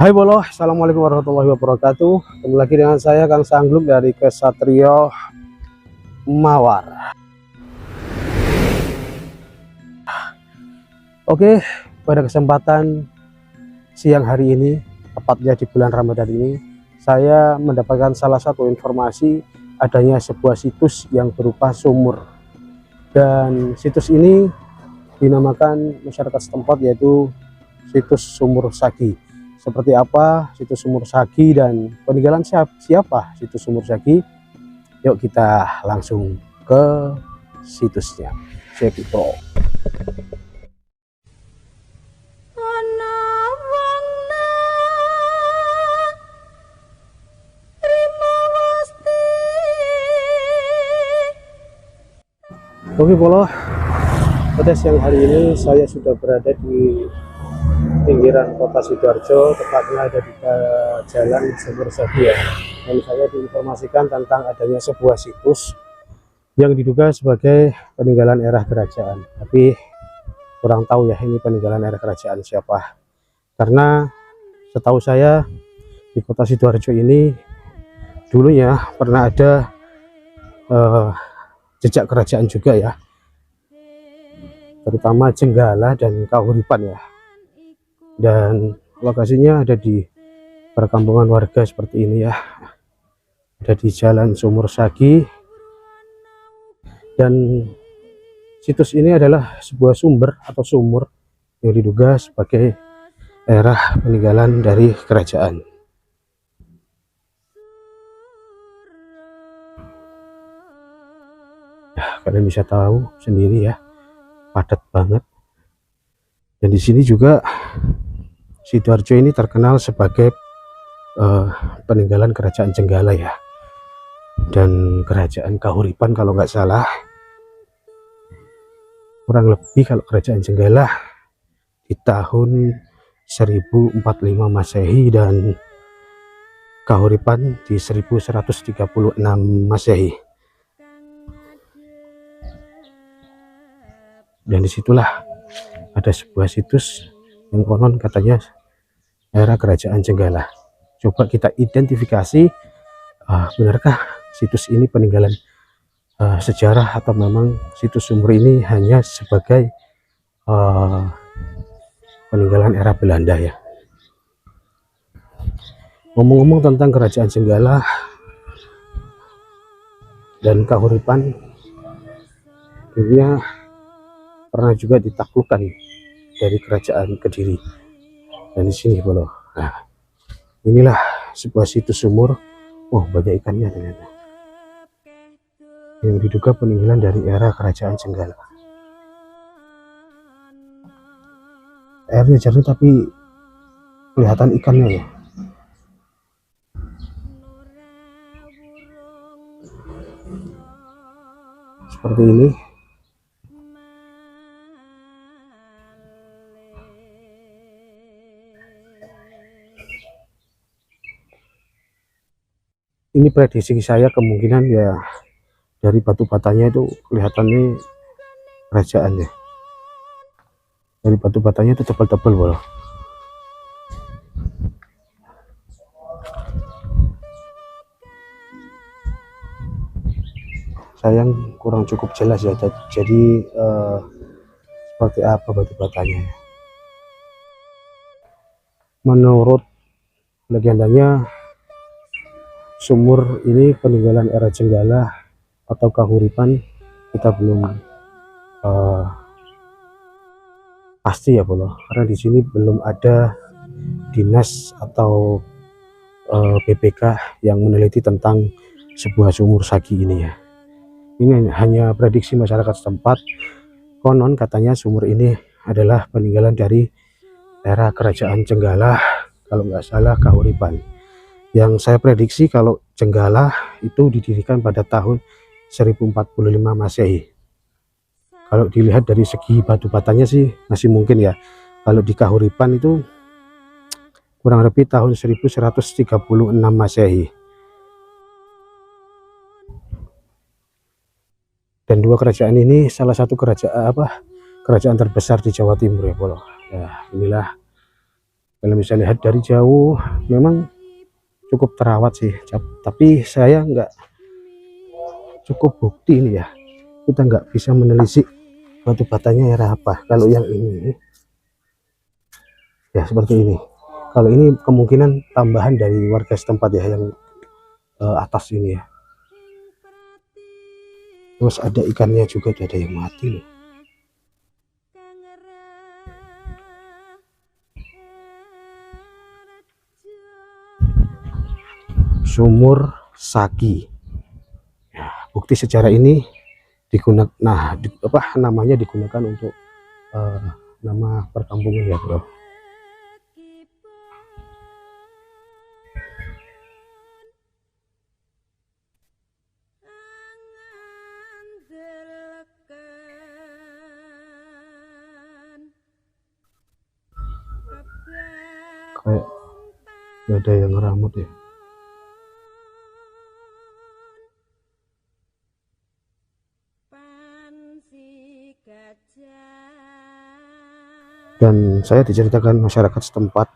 Hai Boloh, assalamualaikum warahmatullahi wabarakatuh. Kembali lagi dengan saya Kang Sanggluk dari Kesatrio Mawar. Oke, pada kesempatan siang hari ini, tepatnya di bulan Ramadan ini, saya mendapatkan salah satu informasi adanya sebuah situs yang berupa sumur. Dan situs ini dinamakan masyarakat setempat yaitu situs Sumur Sagi. Seperti apa situs Sumur Sagi dan peninggalan siapa situs Sumur Sagi? Yuk kita langsung ke situsnya. Check it out. Oke Boloh, pada siang hari ini saya sudah berada di pinggiran kota Sidoarjo, tepatnya ada di jalan Sumur Sagi ya. Dan saya diinformasikan tentang adanya sebuah situs yang diduga sebagai peninggalan era kerajaan. Tapi kurang tahu ya ini peninggalan era kerajaan siapa. Karena setahu saya di kota Sidoarjo ini dulunya pernah ada jejak kerajaan juga ya. Terutama Jenggala dan Kahuripan ya. Dan lokasinya ada di perkampungan warga seperti ini ya, ada di jalan Sumur Sagi. Dan situs ini adalah sebuah sumber atau sumur yang diduga sebagai daerah peninggalan dari kerajaan. Ya, kalian bisa tahu sendiri ya, padat banget. Dan di sini juga Sidoarjo ini terkenal sebagai peninggalan kerajaan Jenggala ya, dan kerajaan Kahuripan kalau nggak salah. Kurang lebih kalau kerajaan Jenggala di tahun 1045 Masehi dan Kahuripan di 1136 Masehi. Dan disitulah ada sebuah situs yang konon katanya era kerajaan Jenggala. Coba kita identifikasi, benarkah situs ini peninggalan sejarah atau memang situs sumur ini hanya sebagai peninggalan era Belanda ya. Ngomong-ngomong tentang kerajaan Jenggala dan Kahuripan, dulunya pernah juga ditaklukkan dari kerajaan Kediri. Dan di sini Boloh, nah inilah sebuah situs sumur. Oh, banyak ikannya ternyata, yang diduga peninggalan dari era kerajaan Jenggala. Airnya jernih tapi kelihatan ikannya ya. Seperti ini. Ini prediksi saya, kemungkinan ya dari batu batanya itu kelihatannya kerajaan ya. Dari batu batanya itu tebal-tebal Boloh. Sayang kurang cukup jelas ya, jadi seperti apa batu batanya. Menurut legendanya, sumur ini peninggalan era Jenggala atau Kahuripan. Kita belum pasti ya Boloh, karena di sini belum ada dinas atau BPK yang meneliti tentang sebuah sumur Sagi ini ya. Ini hanya prediksi masyarakat setempat. Konon katanya sumur ini adalah peninggalan dari era kerajaan Jenggala, kalau nggak salah Kahuripan. Yang saya prediksi kalau Jenggala itu didirikan pada tahun 1045 Masehi. Kalau dilihat dari segi batu batanya sih masih mungkin ya. Kalau di Kahuripan itu kurang lebih tahun 1136 Masehi. Dan dua kerajaan ini salah satu kerajaan terbesar di Jawa Timur ya bro. Ya inilah, kalau bisa lihat dari jauh memang cukup terawat sih, tapi saya nggak cukup bukti ini ya, kita nggak bisa menelisik batu batanya era apa. Kalau yang ini ya seperti ini, kalau ini kemungkinan tambahan dari warga setempat ya, yang atas ini ya. Terus ada ikannya juga, ada yang mati loh. Sumur Saki. Ya, bukti sejarah ini digunakan, namanya digunakan untuk nama perkampungan ya bro. Kayak gak ada yang ngeramut ya. Dan saya diceritakan masyarakat setempat,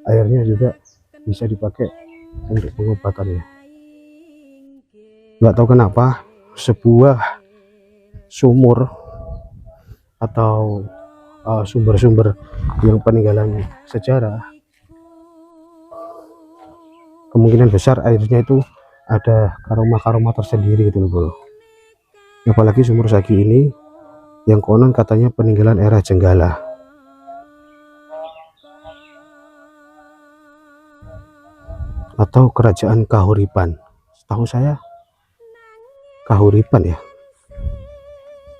airnya juga bisa dipakai untuk pengobatan ya. Nggak tahu kenapa sebuah sumur atau sumber-sumber yang peninggalan sejarah, kemungkinan besar airnya itu ada karoma-karoma tersendiri gitu loh bro. Apalagi sumur Saki ini yang konon katanya peninggalan era Jenggala. Atau kerajaan Kahuripan, setahu saya Kahuripan ya.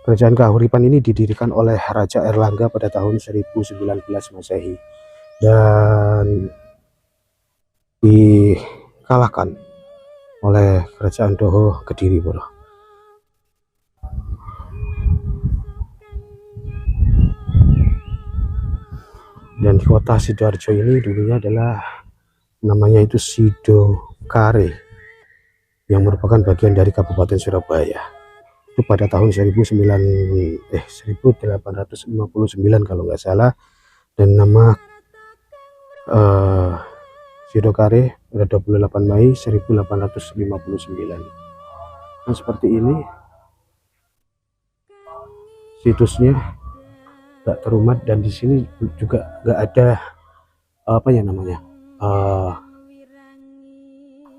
Kerajaan Kahuripan ini didirikan oleh Raja Erlangga pada tahun 1019 Masehi dan dikalahkan oleh Kerajaan Doho Kediri bro. Dan di kota Sidoarjo ini dulunya adalah namanya itu Sidokare, yang merupakan bagian dari Kabupaten Surabaya. Itu pada tahun 1859 kalau nggak salah. Dan nama Sidokare pada 28 Mei 1859. Nah seperti ini situsnya, nggak terumat, dan di sini juga nggak ada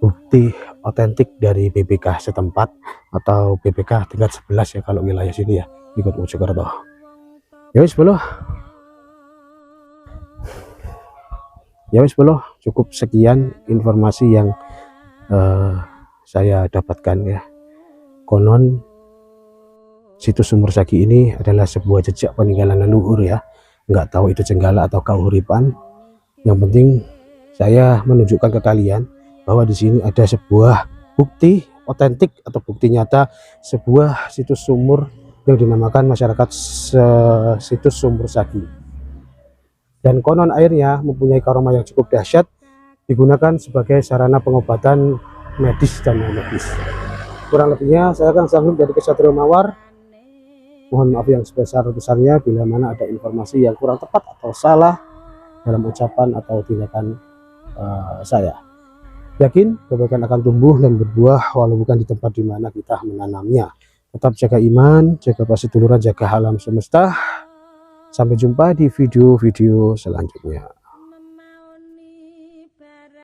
bukti otentik dari BPK setempat atau BPK tingkat 11 ya kalau wilayah sini ya, ikut Mojokerto. Ya wis bro, cukup sekian informasi yang saya dapatkan ya. Konon situs Sumur Saki ini adalah sebuah jejak peninggalan leluhur ya, nggak tahu itu Jenggala atau Kahuripan. Yang penting saya menunjukkan ke kalian bahwa di sini ada sebuah bukti otentik atau bukti nyata sebuah situs sumur yang dinamakan masyarakat situs Sumur Saki. Dan konon airnya mempunyai karoma yang cukup dahsyat, digunakan sebagai sarana pengobatan medis dan non-medis. Kurang lebihnya saya akan sanggup dari Kesatrio Mawar. Mohon maaf yang sebesar-besarnya bila mana ada informasi yang kurang tepat atau salah dalam ucapan atau tindakan saya. Yakin kebaikan akan tumbuh dan berbuah walau bukan di tempat di mana kita menanamnya. Tetap jaga iman, jaga paseduluran, jaga alam semesta. Sampai jumpa di video-video selanjutnya.